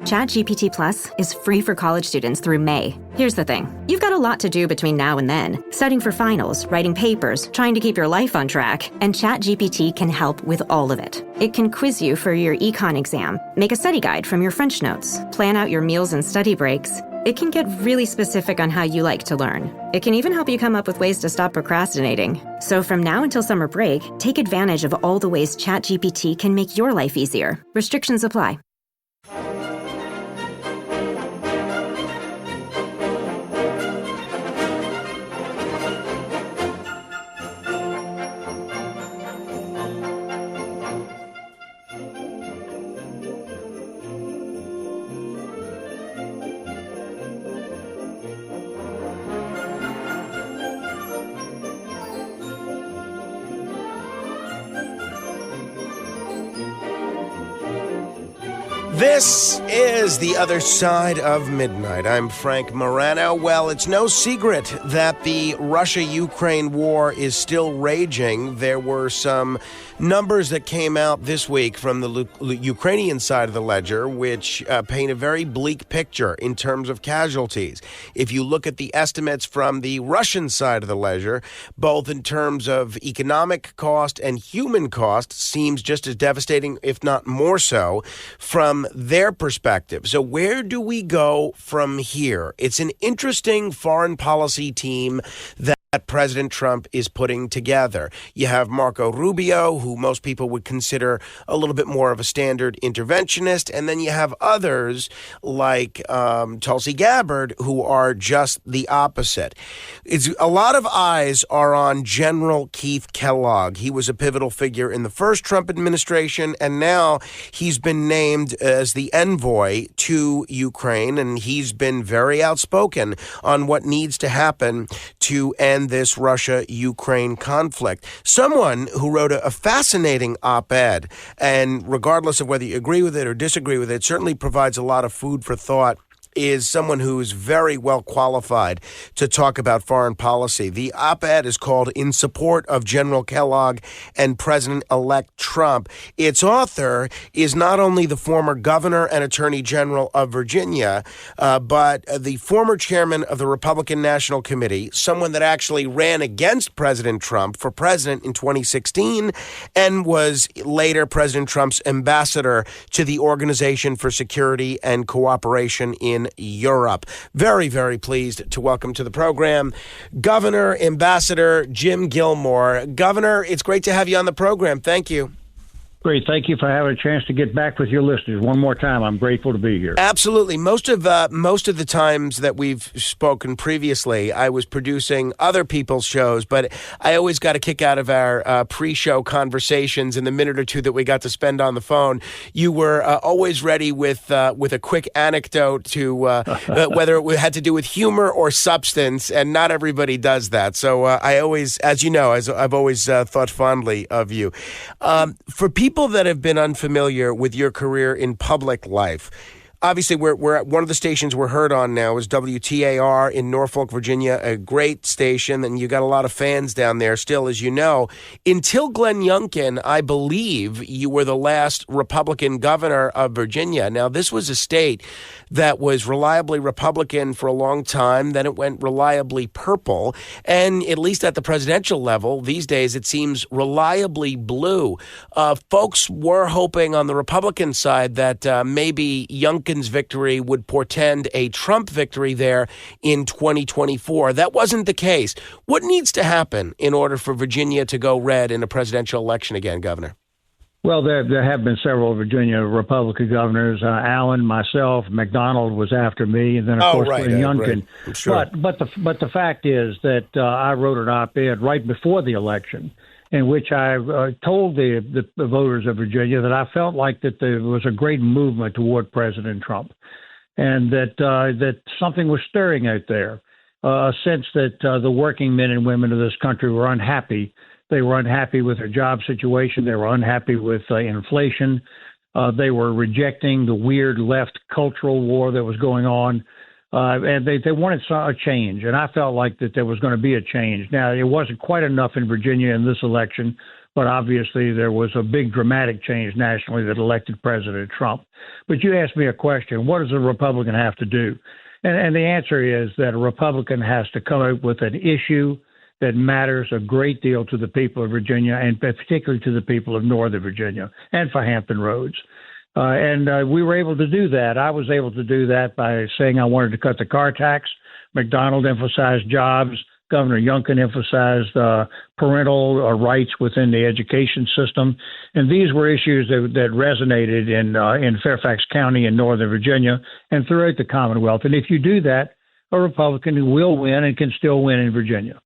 ChatGPT Plus is free for college students through May. Here's the thing. You've got a lot to do between now and then. Studying for finals, writing papers, trying to keep your life on track. And ChatGPT can help with all of it. It can quiz you for your econ exam, make a study guide from your French notes, plan out your meals and study breaks. It can get really specific on how you like to learn. It can even help you come up with ways to stop procrastinating. So from now until summer break, take advantage of all the ways ChatGPT can make your life easier. Restrictions apply. This is The Other Side of Midnight. I'm Frank Morano. Well, it's no secret that the Russia-Ukraine war is still raging. There were some numbers that came out this week from the Ukrainian side of the ledger, which paint a very bleak picture in terms of casualties. If you look at the estimates from the Russian side of the ledger, both in terms of economic cost and human cost, seems just as devastating, if not more so, from their perspective. So where do we go from here? It's an interesting foreign policy team that President Trump is putting together. You have Marco Rubio, who most people would consider a little bit more of a standard interventionist, and then you have others like Tulsi Gabbard, who are just the opposite. A lot of eyes are on General Keith Kellogg. He was a pivotal figure in the first Trump administration, and now he's been named as the envoy to Ukraine, and he's been very outspoken on what needs to happen to end this Russia-Ukraine conflict. Someone who wrote a fascinating op-ed, and regardless of whether you agree with it or disagree with it, certainly provides a lot of food for thought, is someone who is very well qualified to talk about foreign policy. The op-ed is called In Support of General Kellogg and President-elect Trump. Its author is not only the former governor and attorney general of Virginia, but the former chairman of the Republican National Committee, someone that actually ran against President Trump for president in 2016 and was later President Trump's ambassador to the Organization for Security and Cooperation in Europe. Very, very pleased to welcome to the program Governor Ambassador Jim Gilmore. Governor, it's great to have you on the program. Thank you. Great. Thank you for having a chance to get back with your listeners one more time. I'm grateful to be here. Absolutely. Most of the times that we've spoken previously, I was producing other people's shows, but I always got a kick out of our pre-show conversations in the minute or two that we got to spend on the phone. You were always ready with a quick anecdote to whether it had to do with humor or substance, and not everybody does that. So I always, as you know, I've always thought fondly of you. For people that have been unfamiliar with your career in public life, obviously, we're at one of the stations we're heard on now is WTAR in Norfolk, Virginia, a great station, and you got a lot of fans down there still, as you know. Until Glenn Youngkin, I believe you were the last Republican governor of Virginia. Now, this was a state that was reliably Republican for a long time. Then it went reliably purple. And at least at the presidential level, these days, it seems reliably blue. Folks were hoping on the Republican side that maybe Youngkin's victory would portend a Trump victory there in 2024. That wasn't the case. What needs to happen in order for Virginia to go red in a presidential election again, Governor? Well, there have been several Virginia Republican governors. Allen, myself, McDonald was after me, and then of course Glenn Youngkin. Right. Sure. But the fact is that I wrote an op-ed right before the election, in which I told the voters of Virginia that I felt like that there was a great movement toward President Trump, and that something was stirring out there, a sense that the working men and women of this country were unhappy. They were unhappy with their job situation. They were unhappy with inflation. They were rejecting the weird left cultural war that was going on. And they wanted a change. And I felt like that there was going to be a change. Now, it wasn't quite enough in Virginia in this election, But obviously, there was a big dramatic change nationally that elected President Trump. But you asked me a question: what does a Republican have to do? And the answer is that a Republican has to come up with an issue that matters a great deal to the people of Virginia, and particularly to the people of Northern Virginia and for Hampton Roads. And we were able to do that. I was able to do that by saying I wanted to cut the car tax. McDonald emphasized jobs. Governor Youngkin emphasized parental rights within the education system. And these were issues that resonated in Fairfax County in Northern Virginia and throughout the Commonwealth. And if you do that, a Republican will win and can still win in Virginia.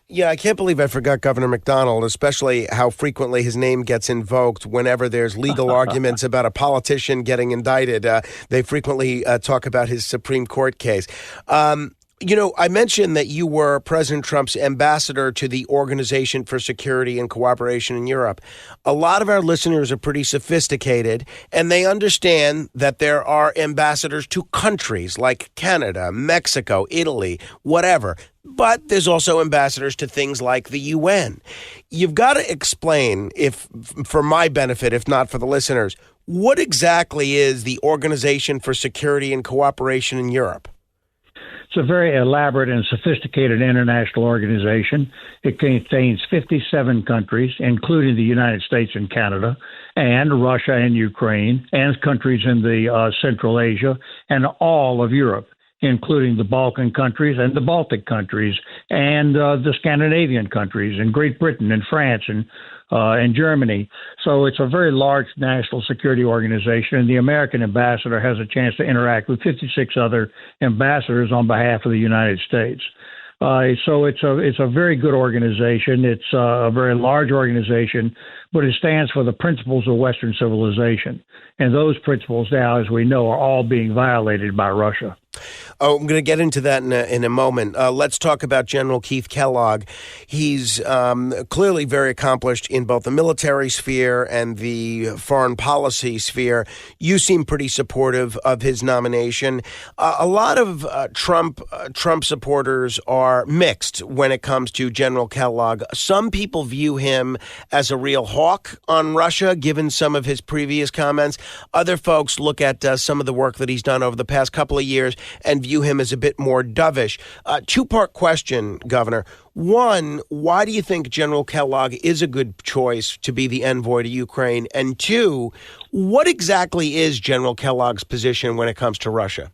Yeah, I can't believe I forgot Governor McDonald, especially how frequently his name gets invoked whenever there's legal arguments about a politician getting indicted. They frequently talk about his Supreme Court case. I mentioned that you were President Trump's ambassador to the Organization for Security and Cooperation in Europe. A lot of our listeners are pretty sophisticated, and they understand that there are ambassadors to countries like Canada, Mexico, Italy, whatever. But there's also ambassadors to things like the UN. You've got to explain, if for my benefit, if not for the listeners, what exactly is the Organization for Security and Cooperation in Europe? It's a very elaborate and sophisticated international organization. It contains 57 countries, including the United States and Canada, and Russia and Ukraine, and countries in the Central Asia, and all of Europe, including the Balkan countries and the Baltic countries, and the Scandinavian countries, and Great Britain and France and Germany. So it's a very large national security organization, and the American ambassador has a chance to interact with 56 other ambassadors on behalf of the United States. So it's a very good organization. It's a very large organization, but it stands for the principles of Western civilization. And those principles now, as we know, are all being violated by Russia. Oh, I'm going to get into that in a moment. Let's talk about General Keith Kellogg. He's clearly very accomplished in both the military sphere and the foreign policy sphere. You seem pretty supportive of his nomination. A lot of Trump supporters are mixed when it comes to General Kellogg. Some people view him as a real hawk on Russia, given some of his previous comments. Other folks look at some of the work that he's done over the past couple of years and view him as a bit more dovish. Two-part question, Governor. One, why do you think General Kellogg is a good choice to be the envoy to Ukraine? And two, what exactly is General Kellogg's position when it comes to Russia?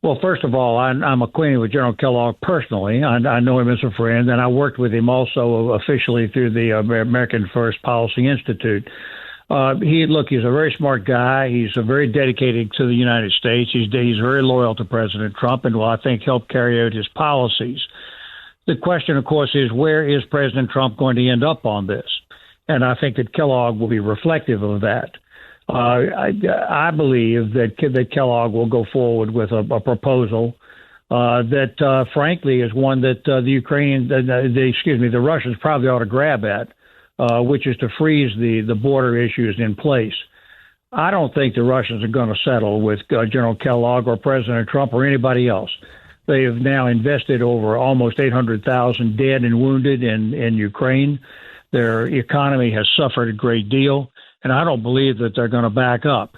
Well, first of all, I'm acquainted with General Kellogg personally. I know him as a friend, and I worked with him also officially through the American First Policy Institute. He's a very smart guy. He's very dedicated to the United States. He's very loyal to President Trump and will, I think, help carry out his policies. The question, of course, is where is President Trump going to end up on this? And I think that Kellogg will be reflective of that. I believe that Kellogg will go forward with a proposal that, frankly, is one that the Russians probably ought to grab at. Which is to freeze the border issues in place. I don't think the Russians are going to settle with General Kellogg or President Trump or anybody else. They have now invested over almost 800,000 dead and wounded in Ukraine. Their economy has suffered a great deal, and I don't believe that they're going to back up.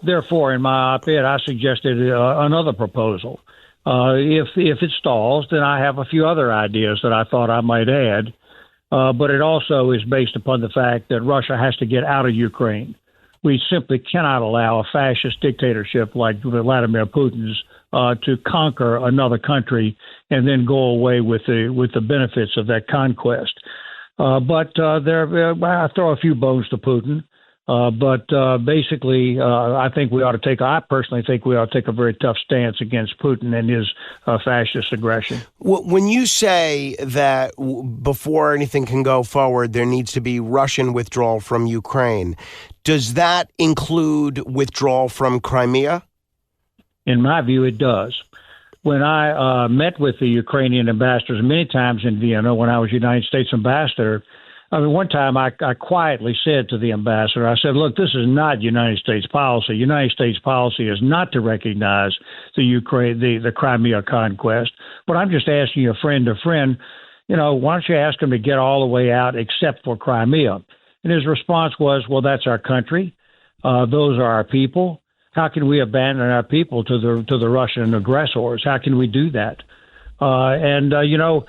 Therefore, in my op-ed, I suggested another proposal. If it stalls, then I have a few other ideas that I thought I might add. But it also is based upon the fact that Russia has to get out of Ukraine. We simply cannot allow a fascist dictatorship like Vladimir Putin's to conquer another country and then go away with the benefits of that conquest. But I throw a few bones to Putin. But basically, I personally think we ought to take a very tough stance against Putin and his fascist aggression. When you say that before anything can go forward, there needs to be Russian withdrawal from Ukraine, does that include withdrawal from Crimea? In my view, it does. When I met with the Ukrainian ambassadors many times in Vienna when I was United States ambassador, one time I quietly said to the ambassador, I said, look, this is not United States policy. United States policy is not to recognize the Crimea conquest. But I'm just asking you, friend to friend, why don't you ask them to get all the way out except for Crimea? And his response was, well, that's our country. Those are our people. How can we abandon our people to the Russian aggressors? How can we do that? The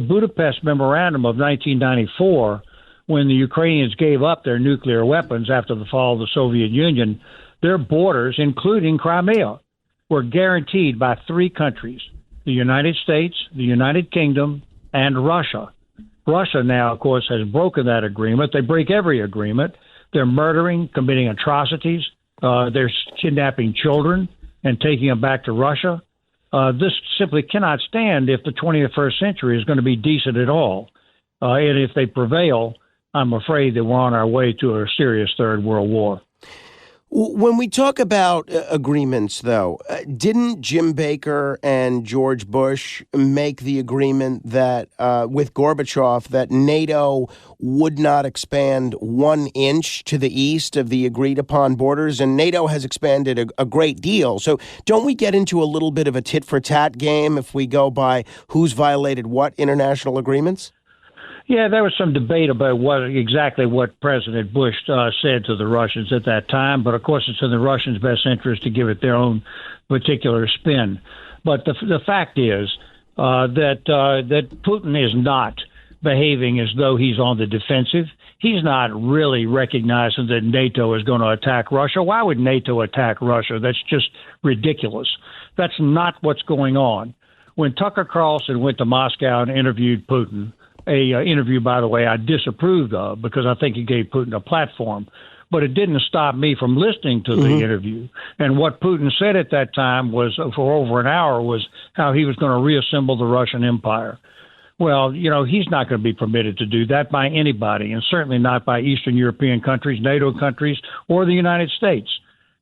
Budapest Memorandum of 1994, when the Ukrainians gave up their nuclear weapons after the fall of the Soviet Union, their borders, including Crimea, were guaranteed by three countries: the United States, the United Kingdom, and Russia. Russia now, of course, has broken that agreement. They break every agreement. They're murdering, committing atrocities. They're kidnapping children and taking them back to Russia. This simply cannot stand if the 21st century is going to be decent at all. And if they prevail, I'm afraid that we're on our way to a serious Third World War. When we talk about agreements, though, didn't Jim Baker and George Bush make the agreement that with Gorbachev that NATO would not expand 1 inch to the east of the agreed upon borders? And NATO has expanded a great deal. So don't we get into a little bit of a tit for tat game if we go by who's violated what international agreements? Yeah, there was some debate about what President Bush said to the Russians at that time. But, of course, it's in the Russians' best interest to give it their own particular spin. But the fact is that Putin is not behaving as though he's on the defensive. He's not really recognizing that NATO is going to attack Russia. Why would NATO attack Russia? That's just ridiculous. That's not what's going on. When Tucker Carlson went to Moscow and interviewed Putin, interview, by the way, I disapproved of because I think he gave Putin a platform. But it didn't stop me from listening to the interview. And what Putin said at that time was, for over an hour, was how he was going to reassemble the Russian Empire. Well, he's not going to be permitted to do that by anybody, and certainly not by Eastern European countries, NATO countries, or the United States.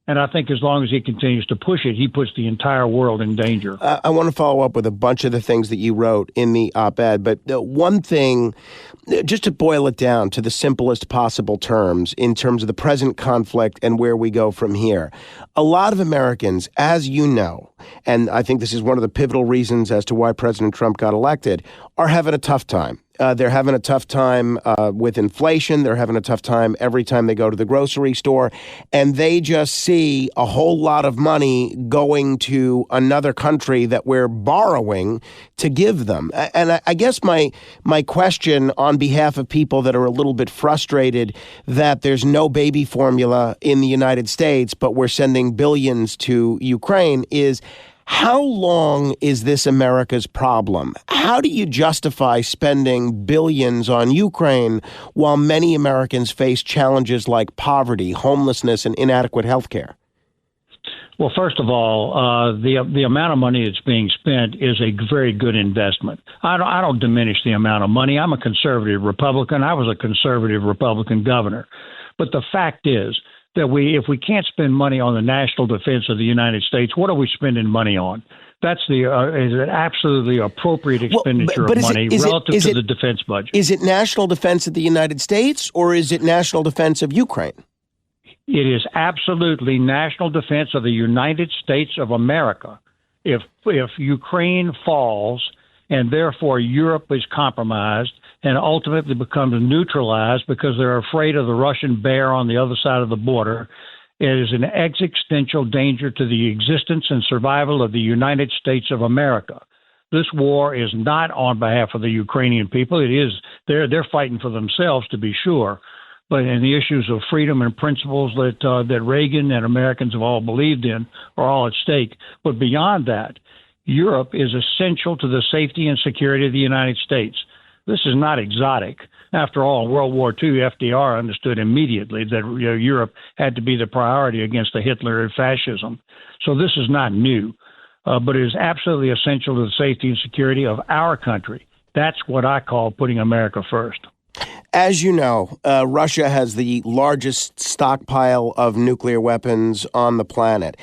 And I think as long as he continues to push it, he puts the entire world in danger. I want to follow up with a bunch of the things that you wrote in the op-ed. But one thing, just to boil it down to the simplest possible terms in terms of the present conflict and where we go from here. A lot of Americans, as you know, and I think this is one of the pivotal reasons as to why President Trump got elected, are having a tough time. They're having a tough time with inflation. They're having a tough time every time they go to the grocery store. And they just see a whole lot of money going to another country that we're borrowing to give them. And I guess my question on behalf of people that are a little bit frustrated that there's no baby formula in the United States, but we're sending billions to Ukraine is, how long is this America's problem? How do you justify spending billions on Ukraine while many Americans face challenges like poverty, homelessness, and inadequate health care? Well, first of all, the amount of money that's being spent is a very good investment. I don't diminish the amount of money. I'm a conservative Republican. I was a conservative Republican governor. But the fact is that if we can't spend money on the national defense of the United States, what are we spending money on? That's is an absolutely appropriate expenditure of money relative to the defense budget. Is it national defense of the United States or is it national defense of Ukraine? It is absolutely national defense of the United States of America. If Ukraine falls and therefore Europe is compromised and ultimately becomes neutralized because they're afraid of the Russian bear on the other side of the border, it is an existential danger to the existence and survival of the United States of America. This war is not on behalf of the Ukrainian people. It is they're fighting for themselves, to be sure. But in the issues of freedom and principles that Reagan and Americans have all believed in are all at stake. But beyond that, Europe is essential to the safety and security of the United States. This is not exotic. After all, in World War II, FDR understood immediately that Europe had to be the priority against the Hitler and fascism. So this is not new, but it is absolutely essential to the safety and security of our country. That's what I call putting America first. As you know, Russia has the largest stockpile of nuclear weapons on the planet.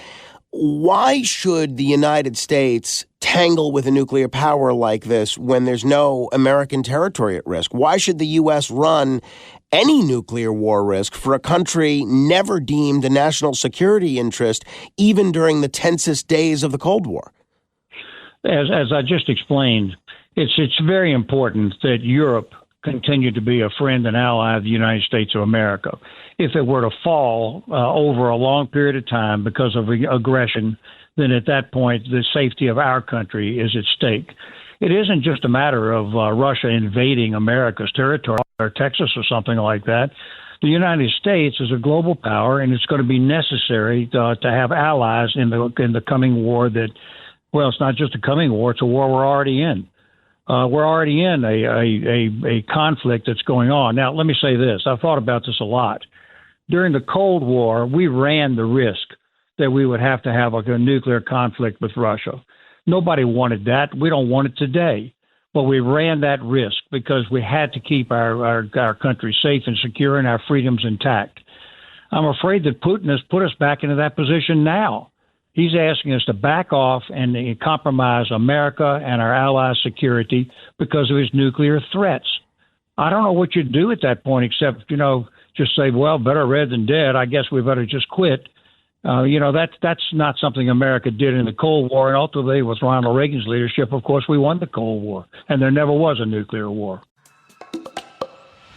Why should the United States tangle with a nuclear power like this when there's no American territory at risk? Why should the U.S. run any nuclear war risk for a country never deemed a national security interest, even during the tensest days of the Cold War? As I just explained, It's very important that Europe continue to be a friend and ally of the United States of America. If it were to fall over a long period of time because of aggression, then at that point the safety of our country is at stake. It isn't just a matter of Russia invading America's territory or Texas or something like that. The United States is a global power, and it's going to be necessary to have allies in the coming war that, well, it's not just a coming war, it's a war we're already in. We're already in a conflict that's going on. Now, let me say this. I've thought about this a lot. During the Cold War, we ran the risk that we would have to have a nuclear conflict with Russia. Nobody wanted that. We don't want it today. But we ran that risk because we had to keep our country safe and secure and our freedoms intact. I'm afraid that Putin has put us back into that position now. He's asking us to back off and compromise America and our allies' security because of his nuclear threats. I don't know what you'd do at that point except, just say, well, better red than dead. I guess we better just quit. That's not something America did in the Cold War. And ultimately, with Ronald Reagan's leadership, of course, we won the Cold War. And there never was a nuclear war.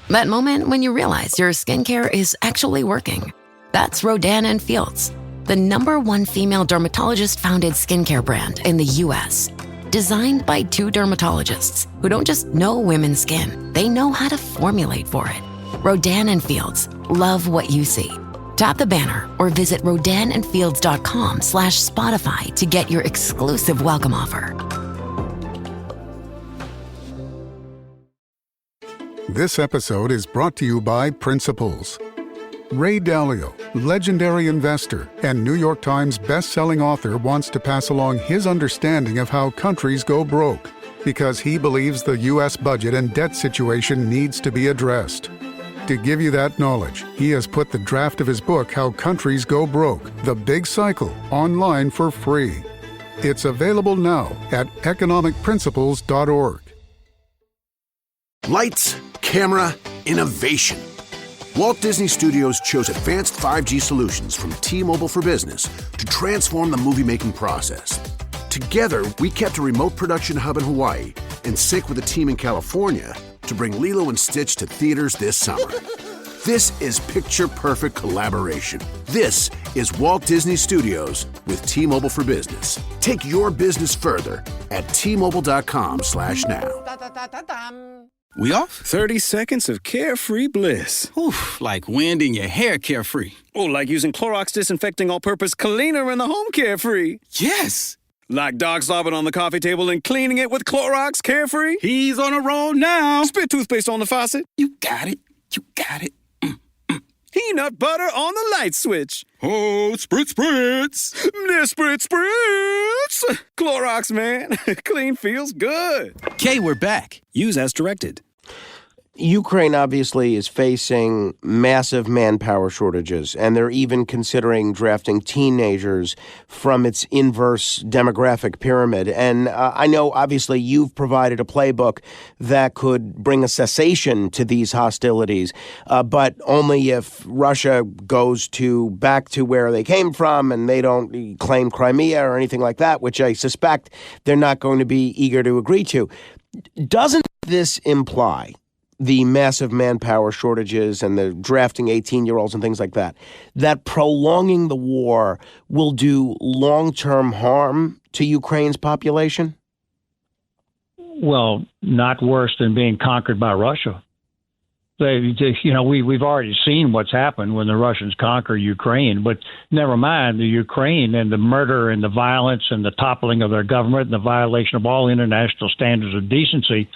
That moment when you realize your skincare is actually working. That's Rodan & Fields, the #1 female dermatologist-founded skincare brand in the U.S. Designed by 2 dermatologists who don't just know women's skin, they know how to formulate for it. Rodan & Fields, love what you see. Tap the banner or visit rodanandfields.com/Spotify to get your exclusive welcome offer. This episode is brought to you by Principles. Ray Dalio, legendary investor and New York Times best-selling author, wants to pass along his understanding of how countries go broke because he believes the U.S. budget and debt situation needs to be addressed. To give you that knowledge, he has put the draft of his book, How Countries Go Broke, The Big Cycle, online for free. It's available now at economicprinciples.org. Lights, camera, innovation. Walt Disney Studios chose advanced 5G solutions from T-Mobile for Business to transform the movie-making process. Together, we kept a remote production hub in Hawaii and sync with a team in California to bring Lilo and Stitch to theaters this summer. This is picture-perfect collaboration. This is Walt Disney Studios with T-Mobile for Business. Take your business further at T-Mobile.com/now. We off? 30 seconds of carefree bliss. Oof, like wind in your hair carefree. Oh, like using Clorox Disinfecting All-Purpose Cleaner in the home carefree. Yes. Like dog slobbing on the coffee table and cleaning it with Clorox Carefree? He's on a roll now. Spit toothpaste on the faucet? You got it. You got it. Peanut butter on the light switch. Oh, spritz, spritz. Spritz, spritz. Clorox, man. Clean feels good. Okay, we're back. Use as directed. Ukraine obviously is facing massive manpower shortages, and they're even considering drafting teenagers from its inverse demographic pyramid. And I know, obviously, you've provided a playbook that could bring a cessation to these hostilities, but only if Russia goes back to where they came from and they don't claim Crimea or anything like that, which I suspect they're not going to be eager to agree to. Doesn't this imply the massive manpower shortages and the drafting 18-year-olds and things like that, that prolonging the war will do long-term harm to Ukraine's population? Well, not worse than being conquered by Russia. We've already seen what's happened when the Russians conquer Ukraine, but never mind the Ukraine and the murder and the violence and the toppling of their government and the violation of all international standards of decency.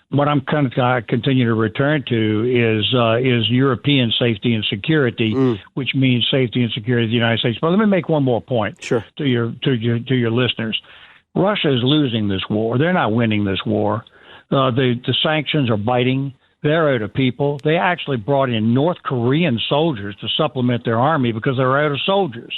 What I'm kind of continue to return to is European safety and security, which means safety and security of the United States. But let me make one more point to your listeners. Russia is losing this war. They're not winning this war. The sanctions are biting. They're out of people. They actually brought in North Korean soldiers to supplement their army because they're out of soldiers.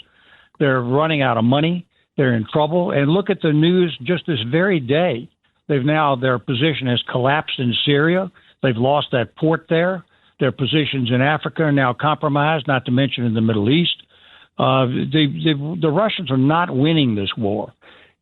They're running out of money. They're in trouble. And look at the news just this very day. Their position has collapsed in Syria. They've lost that port there. Their positions in Africa are now compromised, not to mention in the Middle East. The Russians are not winning this war.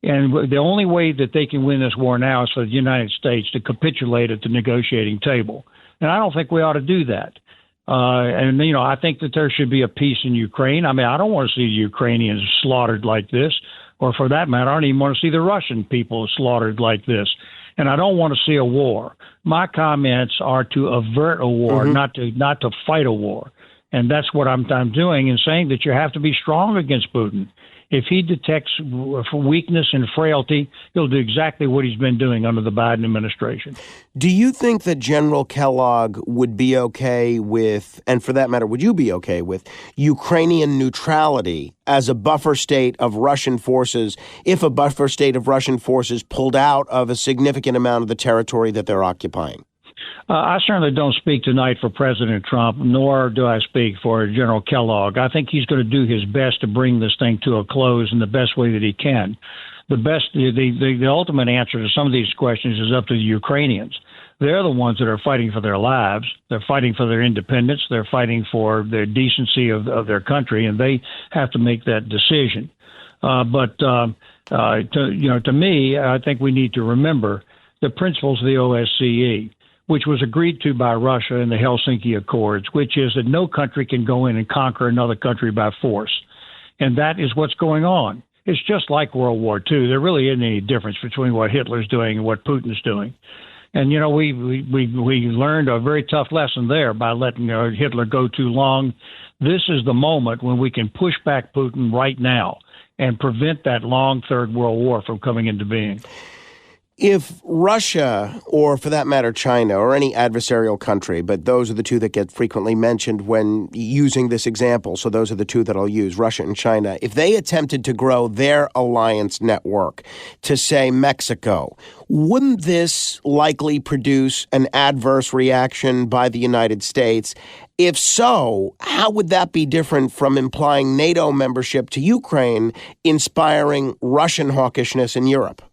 And the only way that they can win this war now is for the United States to capitulate at the negotiating table. And I don't think we ought to do that. I think that there should be a peace in Ukraine. I mean, I don't want to see the Ukrainians slaughtered like this, or for that matter, I don't even want to see the Russian people slaughtered like this. And I don't want to see a war. My comments are to avert a war, not to fight a war. And that's what I'm doing in saying that you have to be strong against Putin. If he detects weakness and frailty, he'll do exactly what he's been doing under the Biden administration. Do you think that General Kellogg would be okay with, and for that matter, would you be okay with, Ukrainian neutrality as a buffer state of Russian forces if a buffer state of Russian forces pulled out of a significant amount of the territory that they're occupying? I certainly don't speak tonight for President Trump, nor do I speak for General Kellogg. I think he's going to do his best to bring this thing to a close in the best way that he can. The ultimate answer to some of these questions is up to the Ukrainians. They're the ones that are fighting for their lives. They're fighting for their independence. They're fighting for the decency of their country, and they have to make that decision. To me, I think we need to remember the principles of the OSCE, which was agreed to by Russia in the Helsinki Accords, which is that no country can go in and conquer another country by force. And that is what's going on. It's just like World War II. There really isn't any difference between what Hitler's doing and what Putin's doing. And, we learned a very tough lesson there by letting Hitler go too long. This is the moment when we can push back Putin right now and prevent that long Third World War from coming into being. If Russia, or for that matter, China, or any adversarial country, but those are the two that get frequently mentioned when using this example, so those are the two that I'll use, Russia and China, if they attempted to grow their alliance network to, say, Mexico, wouldn't this likely produce an adverse reaction by the United States? If so, how would that be different from implying NATO membership to Ukraine, inspiring Russian hawkishness in Europe?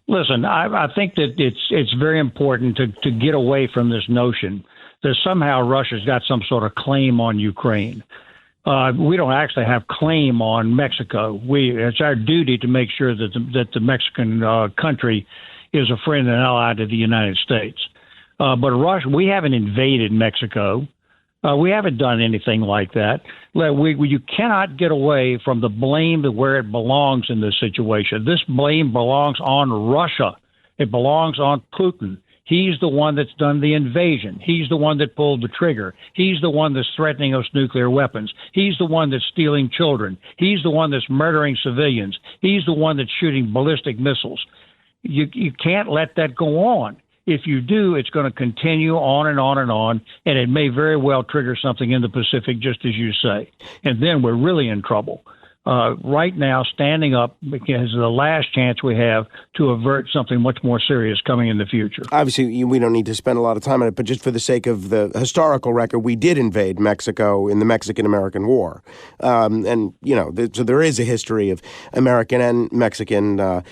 Listen, I think that it's very important to get away from this notion that somehow Russia's got some sort of claim on Ukraine. We don't actually have claim on Mexico. It's our duty to make sure that the Mexican country is a friend and ally to the United States. But Russia, we haven't invaded Mexico. We haven't done anything like that. You cannot get away from the blame where it belongs in this situation. This blame belongs on Russia. It belongs on Putin. He's the one that's done the invasion. He's the one that pulled the trigger. He's the one that's threatening us nuclear weapons. He's the one that's stealing children. He's the one that's murdering civilians. He's the one that's shooting ballistic missiles. You can't let that go on. If you do, it's going to continue on and on and on, and it may very well trigger something in the Pacific, just as you say. And then we're really in trouble. Right now, standing up is the last chance we have to avert something much more serious coming in the future. Obviously, we don't need to spend a lot of time on it, but just for the sake of the historical record, we did invade Mexico in the Mexican-American War. So there is a history of American and Mexican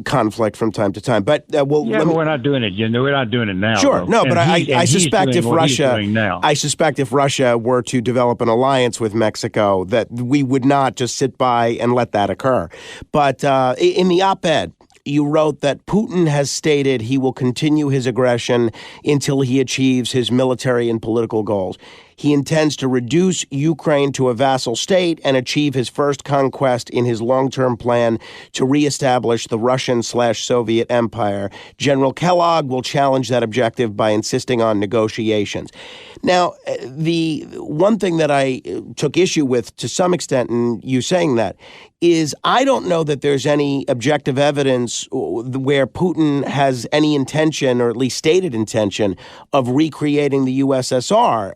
conflict from time to time. But but we're not doing it. We're not doing it now. Sure, though. No, but I suspect if Russia were to develop an alliance with Mexico, that we would not just sit by and let that occur. But in the op-ed, you wrote that Putin has stated he will continue his aggression until he achieves his military and political goals. He intends to reduce Ukraine to a vassal state and achieve his first conquest in his long-term plan to reestablish the Russian/Soviet empire. General Kellogg will challenge that objective by insisting on negotiations. Now, the one thing that I took issue with to some extent in you saying that is I don't know that there's any objective evidence where Putin has any intention, or at least stated intention, of recreating the USSR.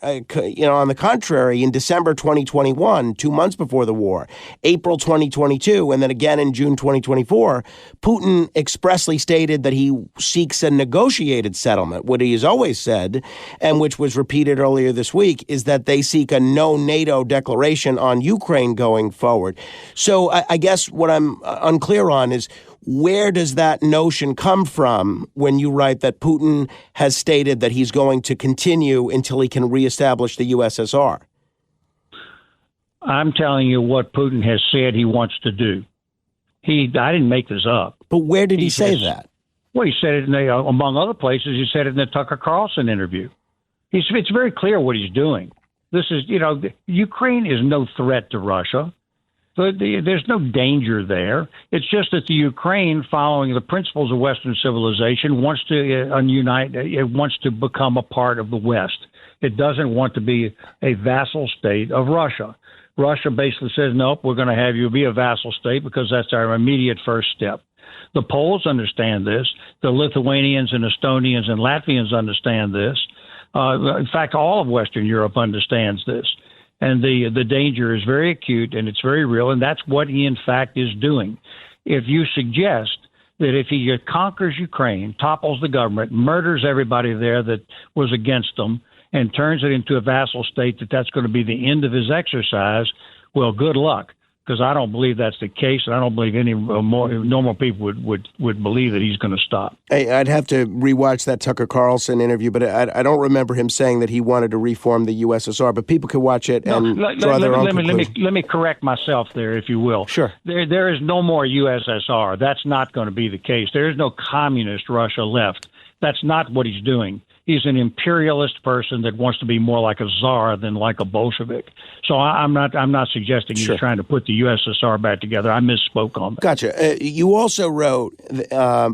On the contrary, in December 2021, 2 months before the war, April 2022, and then again in June 2024, Putin expressly stated that he seeks a negotiated settlement. What he has always said, and which was repeated earlier this week, is that they seek a no NATO declaration on Ukraine going forward. So I guess what I'm unclear on is, where does that notion come from when you write that Putin has stated that he's going to continue until he can reestablish the USSR? I'm telling you what Putin has said he wants to do. I didn't make this up. But where did he say that? Well, he said it among other places. He said it in the Tucker Carlson interview. It's very clear what he's doing. This is, Ukraine is no threat to Russia. There's no danger there. It's just that the Ukraine, following the principles of Western civilization, wants to unite. It wants to become a part of the West. It doesn't want to be a vassal state of Russia. Russia basically says, nope, we're going to have you be a vassal state because that's our immediate first step. The Poles understand this. The Lithuanians and Estonians and Latvians understand this. In fact, all of Western Europe understands this. And the danger is very acute and it's very real, and that's what he, in fact, is doing. If you suggest that if he conquers Ukraine, topples the government, murders everybody there that was against them, and turns it into a vassal state, that's going to be the end of his exercise, well, good luck. Because I don't believe that's the case, and I don't believe any more normal people would believe that he's going to stop. I'd have to rewatch that Tucker Carlson interview, but I don't remember him saying that he wanted to reform the USSR. But people could watch it and draw their own conclusion. Let me correct myself there, if you will. Sure. There is no more USSR. That's not going to be the case. There is no communist Russia left. That's not what he's doing. He's an imperialist person that wants to be more like a czar than like a Bolshevik. So I'm not suggesting he's trying to put the USSR back together. I misspoke on that. Gotcha. You also wrote,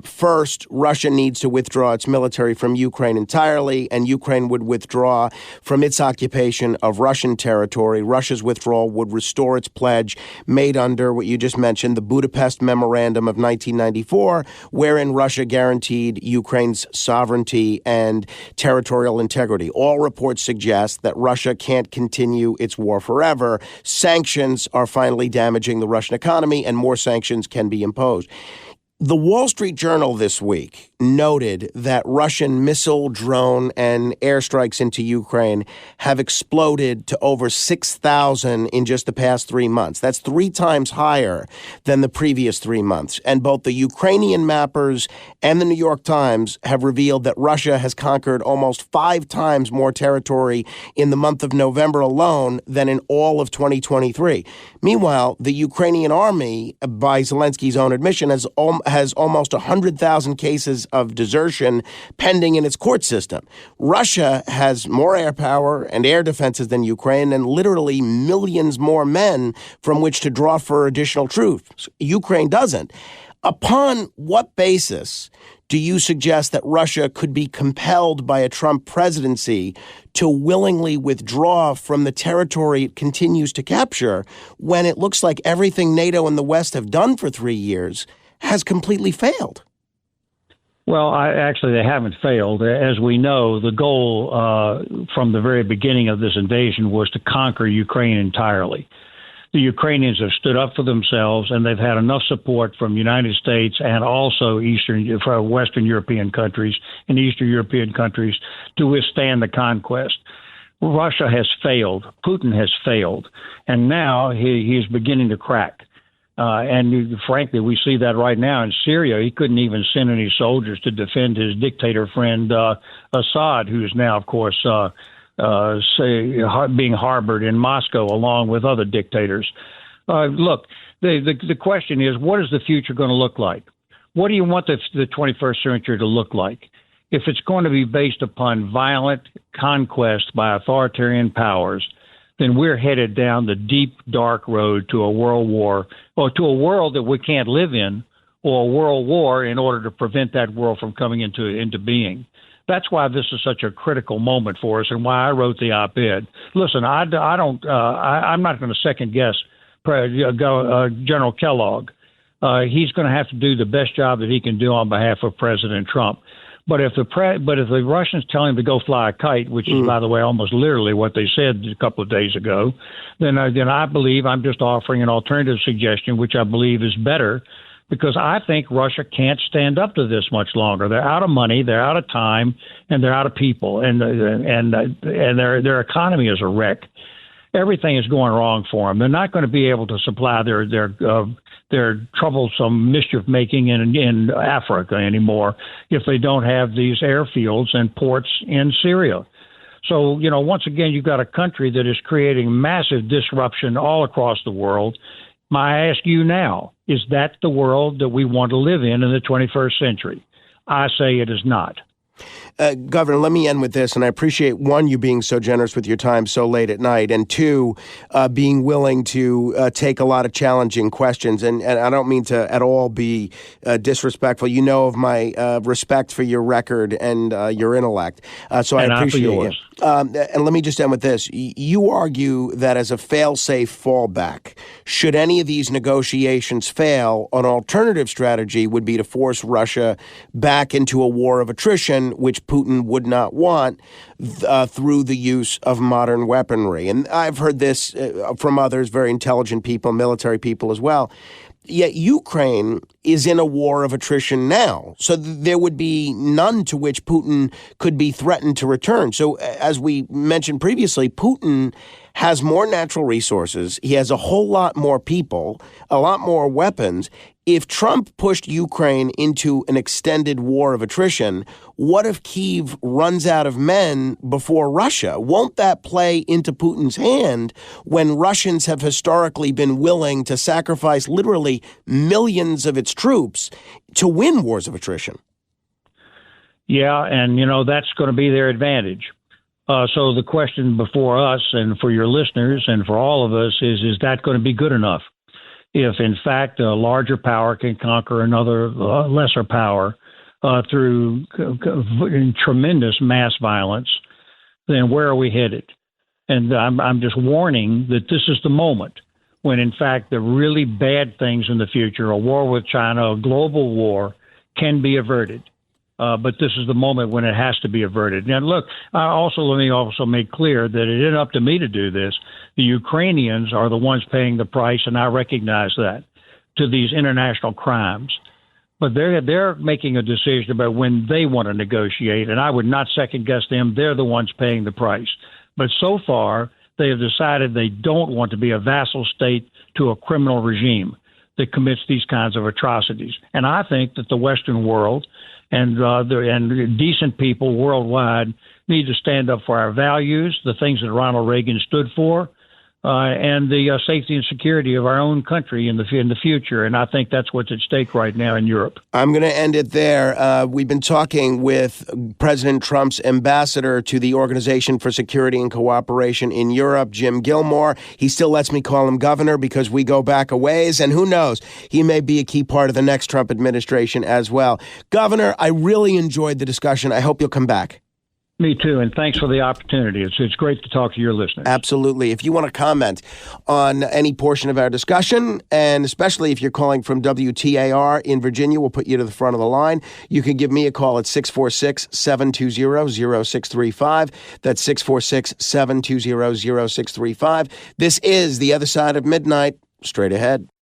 first, Russia needs to withdraw its military from Ukraine entirely, and Ukraine would withdraw from its occupation of Russian territory. Russia's withdrawal would restore its pledge made under what you just mentioned, the Budapest Memorandum of 1994, wherein Russia guaranteed Ukraine's sovereignty and territorial integrity. All reports suggest that Russia can't continue its war forever. Sanctions are finally damaging the Russian economy, and more sanctions can be imposed. The Wall Street Journal this week noted that Russian missile, drone, and airstrikes into Ukraine have exploded to over 6,000 in just the past 3 months. That's 3 times higher than the previous 3 months. And both the Ukrainian mappers and the New York Times have revealed that Russia has conquered almost 5 times more territory in the month of November alone than in all of 2023. Meanwhile, the Ukrainian army, by Zelensky's own admission, has almost 100,000 cases of desertion pending in its court system. Russia has more air power and air defenses than Ukraine, and literally millions more men from which to draw for additional troops. Ukraine doesn't. Upon what basis do you suggest that Russia could be compelled by a Trump presidency to willingly withdraw from the territory it continues to capture when it looks like everything NATO and the West have done for 3 years has completely failed? Well, they haven't failed. As we know, the goal from the very beginning of this invasion was to conquer Ukraine entirely. The Ukrainians have stood up for themselves, and they've had enough support from the United States and also Western European countries and Eastern European countries to withstand the conquest. Russia has failed. Putin has failed. And now he is beginning to crack. And frankly, we see that right now in Syria. He couldn't even send any soldiers to defend his dictator friend Assad, who is now, of course, being harbored in Moscow along with other dictators. Look, the question is, what is the future going to look like? What do you want the 21st century to look like? If it's going to be based upon violent conquest by authoritarian powers, then we're headed down the deep, dark road to a world war, or to a world that we can't live in, or a world war in order to prevent that world from coming into being. That's why this is such a critical moment for us, and why I wrote the op-ed. Listen, I'm not going to second guess General Kellogg. He's going to have to do the best job that he can do on behalf of President Trump. But if the Russians tell him to go fly a kite, which is, by the way, almost literally what they said a couple of days ago, then I believe I'm just offering an alternative suggestion, which I believe is better, because I think Russia can't stand up to this much longer. They're out of money, they're out of time, and they're out of people, and their economy is a wreck. Everything is going wrong for them. They're not going to be able to supply their troublesome mischief-making in Africa anymore if they don't have these airfields and ports in Syria. So, once again, you've got a country that is creating massive disruption all across the world, I ask you now, is that the world that we want to live in the 21st century? I say it is not. Governor, let me end with this, and I appreciate, one, you being so generous with your time so late at night, and two, being willing to take a lot of challenging questions. And I don't mean to at all be disrespectful. You know of my respect for your record and your intellect, so I appreciate it. And let me just end with this. You argue that as a fail-safe fallback, should any of these negotiations fail, an alternative strategy would be to force Russia back into a war of attrition, which Putin would not want, through the use of modern weaponry. And I've heard this from others, very intelligent people, military people as well. Yet Ukraine is in a war of attrition now. So there would be none to which Putin could be threatened to return. So as we mentioned previously, Putin has more natural resources. He has a whole lot more people, a lot more weapons. If Trump pushed Ukraine into an extended war of attrition, what if Kyiv runs out of men before Russia? Won't that play into Putin's hand when Russians have historically been willing to sacrifice literally millions of its troops to win wars of attrition? Yeah, and, that's going to be their advantage. So the question before us and for your listeners and for all of us is that going to be good enough? If, in fact, a larger power can conquer another lesser power through tremendous mass violence, then where are we headed? And I'm just warning that this is the moment when, in fact, the really bad things in the future, a war with China, a global war, can be averted. But this is the moment when it has to be averted. Now, look, let me also make clear that it isn't up to me to do this. The Ukrainians are the ones paying the price, and I recognize that, to these international crimes. But they're making a decision about when they want to negotiate, and I would not second-guess them. They're the ones paying the price. But so far, they have decided they don't want to be a vassal state to a criminal regime that commits these kinds of atrocities. And I think that the Western world and decent people worldwide need to stand up for our values, the things that Ronald Reagan stood for, and the safety and security of our own country in the future. And I think that's what's at stake right now in Europe. I'm going to end it there. We've been talking with President Trump's ambassador to the Organization for Security and Cooperation in Europe, Jim Gilmore. He still lets me call him governor because we go back a ways. And who knows, he may be a key part of the next Trump administration as well. Governor, I really enjoyed the discussion. I hope you'll come back. Me too, and thanks for the opportunity. It's great to talk to your listeners. Absolutely. If you want to comment on any portion of our discussion, and especially if you're calling from WTAR in Virginia, we'll put you to the front of the line. You can give me a call at 646-720-0635. That's 646-720-0635. This is The Other Side of Midnight. Straight ahead.